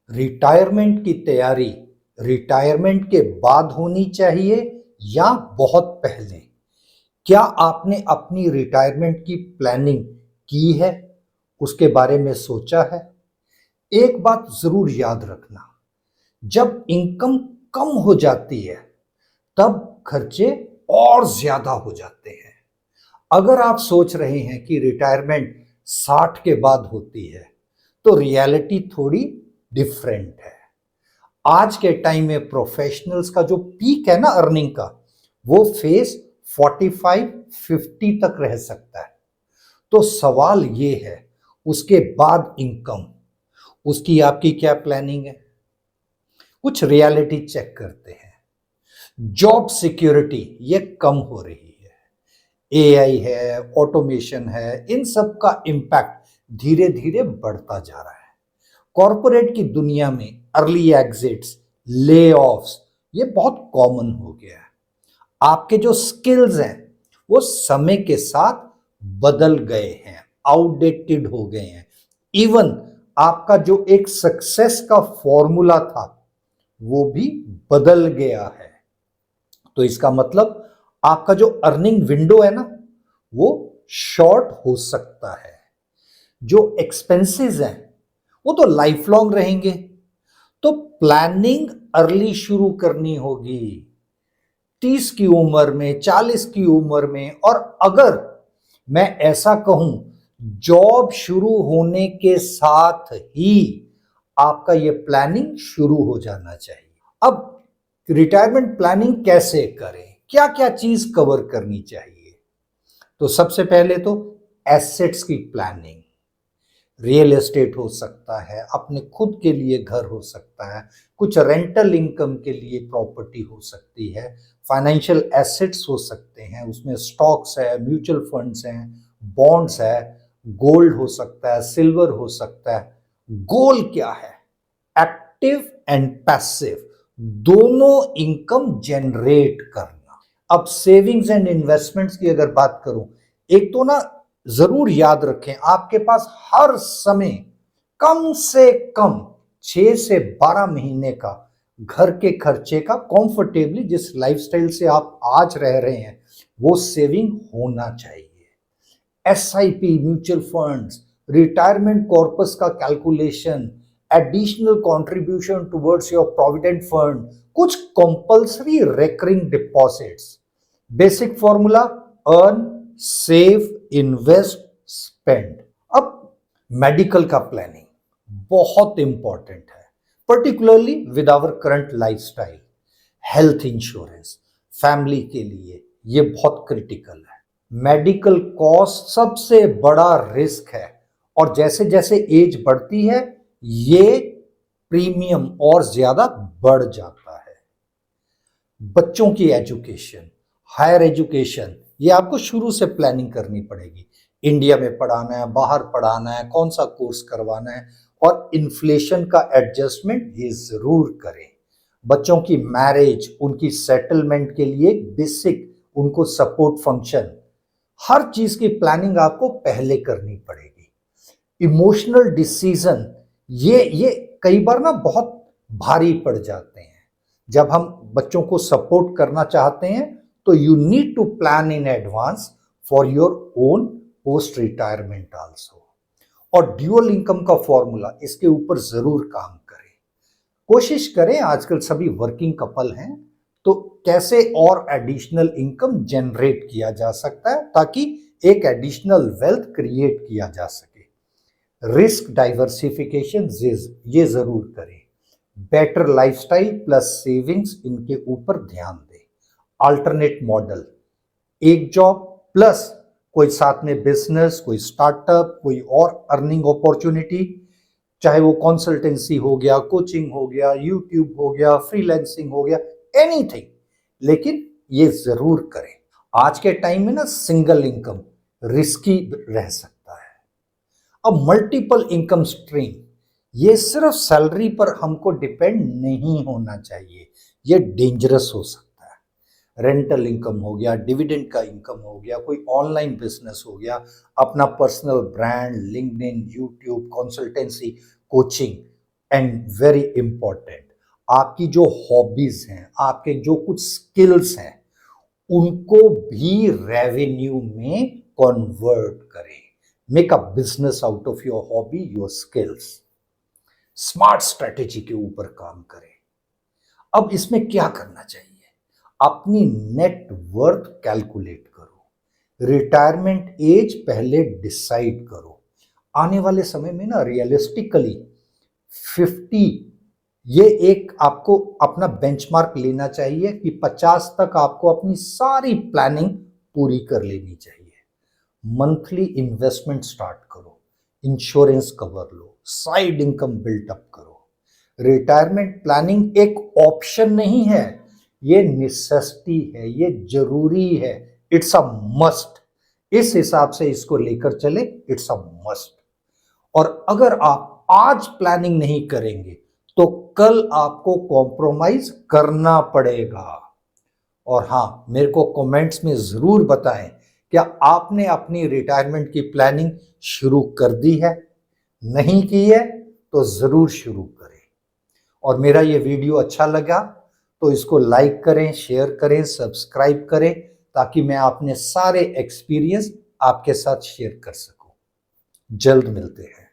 Retirement की तैयारी retirement के बाद होनी चाहिए या बहुत पहले? क्या आपने अपनी रिटायरमेंट की प्लानिंग की है? उसके बारे में सोचा है? एक बात जरूर याद रखना, जब इनकम कम हो जाती है तब खर्चे और ज्यादा हो जाते हैं। अगर आप सोच रहे हैं कि रिटायरमेंट 60 के बाद होती है तो रियलिटी थोड़ी डिफरेंट है। आज के टाइम में प्रोफेशनल्स का जो पीक है ना अर्निंग का, वो फेस 45-50 तक रह सकता है। तो सवाल ये है, उसके बाद इनकम, उसकी आपकी क्या प्लानिंग है? कुछ रियलिटी चेक करते हैं। जॉब सिक्योरिटी ये कम हो रही है, एआई है, ऑटोमेशन है, इन सब का इम्पैक्ट धीरे धीरे बढ़ता जा रहा है। कॉरपोरेट की दुनिया में अर्ली एग्जिट्स, ले ऑफ्स ये बहुत कॉमन हो गया है। आपके जो स्किल्स हैं वो समय के साथ बदल गए हैं, आउटडेटेड हो गए हैं। इवन आपका जो एक सक्सेस का फॉर्मूला था वो भी बदल गया है। तो इसका मतलब आपका जो अर्निंग विंडो है ना, वो शॉर्ट हो सकता है। जो एक्सपेंसेस हैं वो तो लाइफ लॉन्ग रहेंगे। तो प्लानिंग अर्ली शुरू करनी होगी, 30 की उम्र में, 40 की उम्र में। और अगर मैं ऐसा कहूं, जॉब शुरू होने के साथ ही आपका ये प्लानिंग शुरू हो जाना चाहिए। अब रिटायरमेंट प्लानिंग कैसे करें, क्या क्या चीज कवर करनी चाहिए? तो सबसे पहले तो एसेट्स की प्लानिंग। रियल एस्टेट हो सकता है, अपने खुद के लिए घर हो सकता है, कुछ रेंटल इनकम के लिए प्रॉपर्टी हो सकती है, फाइनेंशियल एसेट्स हो सकते हैं, उसमें स्टॉक्स है, म्यूचुअल फंड्स हैं, बॉन्ड्स है, गोल्ड हो सकता है, सिल्वर हो सकता है। गोल क्या है? एक्टिव एंड पैसिव दोनों इनकम जनरेट करना। अब सेविंग्स एंड इन्वेस्टमेंट्स की अगर बात करूं, एक तो ना जरूर याद रखें, आपके पास हर समय कम से कम 6 से 12 महीने का घर के खर्चे का कंफर्टेबली, जिस लाइफस्टाइल से आप आज रह रहे हैं, वो सेविंग होना चाहिए। SIP, mutual funds, retirement corpus का calculation, additional contribution towards your provident fund, कुछ compulsory recurring deposits. Basic formula: earn, save, invest, spend. अब मेडिकल का प्लानिंग बहुत इंपॉर्टेंट है, particularly with our current lifestyle. Health insurance family के लिए ये बहुत क्रिटिकल है। मेडिकल कॉस्ट सबसे बड़ा रिस्क है, और जैसे जैसे एज बढ़ती है ये प्रीमियम और ज्यादा बढ़ जाता है। बच्चों की एजुकेशन, हायर एजुकेशन, ये आपको शुरू से प्लानिंग करनी पड़ेगी। इंडिया में पढ़ाना है, बाहर पढ़ाना है, कौन सा कोर्स करवाना है, और इन्फ्लेशन का एडजस्टमेंट ये जरूर करें। बच्चों की मैरिज, उनकी सेटलमेंट के लिए बेसिक उनको सपोर्ट फंक्शन, हर चीज की प्लानिंग आपको पहले करनी पड़ेगी। इमोशनल डिसीजन ये कई बार ना बहुत भारी पड़ जाते हैं। जब हम बच्चों को सपोर्ट करना चाहते हैं तो you need to plan in advance for your own post retirement also. और ड्यूअल इनकम का फॉर्मूला, इसके ऊपर जरूर काम करें। कोशिश करें, आजकल सभी वर्किंग कपल हैं, तो कैसे और एडिशनल इनकम जनरेट किया जा सकता है ताकि एक एडिशनल वेल्थ क्रिएट किया जा सके। रिस्क डाइवर्सिफिकेशन ये जरूर करें। बेटर लाइफस्टाइल प्लस सेविंग्स, इनके ऊपर ध्यान दें। अल्टरनेट मॉडल, एक जॉब प्लस कोई साथ में बिजनेस, कोई स्टार्टअप, कोई और अर्निंग अपॉर्चुनिटी, चाहे वो कंसल्टेंसी हो गया, कोचिंग हो गया, यूट्यूब हो गया, फ्रीलांसिंग हो गया, एनीथिंग, लेकिन ये जरूर करें। आज के टाइम में ना सिंगल इनकम रिस्की रह सकता है। अब मल्टीपल इनकम स्ट्रीम, ये सिर्फ सैलरी पर हमको डिपेंड नहीं होना चाहिए, ये डेंजरस हो सकता है। रेंटल इनकम हो गया, डिविडेंड का इनकम हो गया, कोई ऑनलाइन बिजनेस हो गया, अपना personal brand, LinkedIn, YouTube, consultancy, coaching, and very important, आपकी जो हॉबीज हैं, आपके जो कुछ स्किल्स हैं, उनको भी रेवेन्यू में कन्वर्ट करें। Make a business out of your hobby, your skills. Smart strategy के ऊपर काम करें। अब इसमें क्या करना चाहिए? अपनी नेट वर्थ कैलकुलेट करो, रिटायरमेंट एज पहले डिसाइड करो। आने वाले समय में ना रियलिस्टिकली 50, ये एक आपको अपना बेंचमार्क लेना चाहिए कि 50 तक आपको अपनी सारी प्लानिंग पूरी कर लेनी चाहिए। मंथली इन्वेस्टमेंट स्टार्ट करो, इंश्योरेंस कवर लो, साइड इनकम बिल्टअप करो। रिटायरमेंट प्लानिंग एक ऑप्शन नहीं है, ये नेसेसिटी है, ये जरूरी है, इट्स अ मस्ट। इस हिसाब से इसको लेकर चले, इट्स अ मस्ट। और अगर आप आज प्लानिंग नहीं करेंगे तो कल आपको कॉम्प्रोमाइज करना पड़ेगा। और हां, मेरे को कमेंट्स में जरूर बताएं, क्या आपने अपनी रिटायरमेंट की प्लानिंग शुरू कर दी है? नहीं की है तो जरूर शुरू करें। और मेरा ये वीडियो अच्छा लगा तो इसको लाइक करें, शेयर करें, सब्सक्राइब करें, ताकि मैं अपने सारे एक्सपीरियंस आपके साथ शेयर कर सकूं। जल्द मिलते हैं।